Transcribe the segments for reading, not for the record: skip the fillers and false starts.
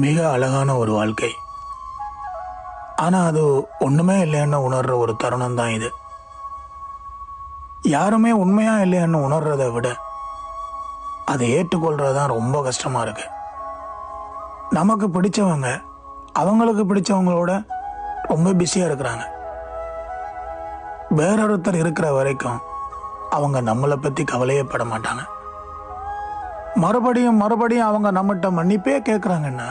மிக அழகான ஒரு வாழ்க்கை. ஆனால் அது ஒன்றுமே இல்லைன்னு உணர்கிற ஒரு தருணம் தான் இது. யாருமே உண்மையாக இல்லைன்னு உணர்றதை விட அதை ஏற்றுக்கொள்கிறது தான் ரொம்ப கஷ்டமாக இருக்கு. நமக்கு பிடிச்சவங்க அவங்களுக்கு பிடிச்சவங்களோட ரொம்ப பிஸியாக இருக்கிறாங்க. வேறொருத்தர் இருக்கிற வரைக்கும் அவங்க நம்மளை பற்றி கவலையே பட மாட்டாங்க. மறுபடியும் மறுபடியும் அவங்க நம்மகிட்ட மன்னிப்பே கேட்குறாங்கன்னா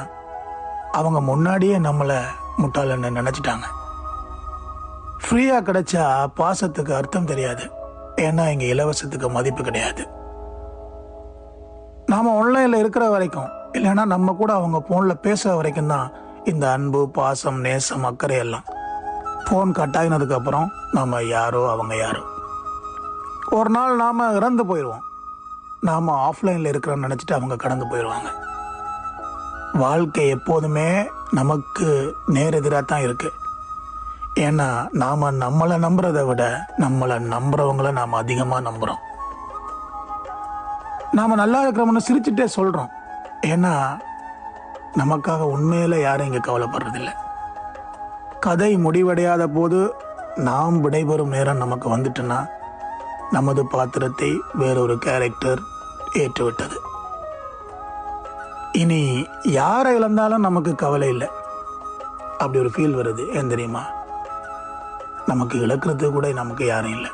அவங்க முன்னாடியே நம்மளை முட்டாளன்னு நினச்சிட்டாங்க. ஃப்ரீயாக கிடைச்சா பாசத்துக்கு அர்த்தம் தெரியாது. ஏன்னா இங்கே இலவசத்துக்கு மதிப்பு கிடையாது. நாம் ஆன்லைனில் இருக்கிற வரைக்கும், இல்லைன்னா நம்ம கூட அவங்க ஃபோனில் பேசுகிற வரைக்கும் தான் இந்த அன்பு, பாசம், நேசம், அக்கறை எல்லாம். ஃபோன் கட் ஆகினதுக்கப்புறம் நம்ம யாரோ அவங்க யாரோ. ஒரு நாள் நாம் இறந்து போயிடுவோம். நாம் ஆஃப்லைனில் இருக்கிறோன்னு நினச்சிட்டு அவங்க கடந்து போயிடுவாங்க. வாழ்க்கை எப்போதுமே நமக்கு நேரெதிராக தான் இருக்குது. ஏன்னா நாம் நம்மளை நம்புறதை விட நம்மளை நம்புறவங்கள நாம் அதிகமாக நம்புகிறோம். நாம் நல்லா இருக்கிறோம்னு சிரிச்சுட்டே சொல்கிறோம். ஏன்னா நமக்காக உண்மையில் யாரும் இங்கே கவலைப்படுறதில்லை. கதை முடிவடையாத போது நாம் விடைபெறும் நேரம் நமக்கு வந்துட்டுன்னா நமது பாத்திரத்தை வேறொரு கேரக்டர் ஏற்றுவிட்டது. இனி யாரை இழந்தாலும் நமக்கு கவலை இல்லை. அப்படி ஒரு ஃபீல் வருது. ஏன் தெரியுமா? நமக்கு இழக்கிறது கூட நமக்கு யாரும் இல்லை.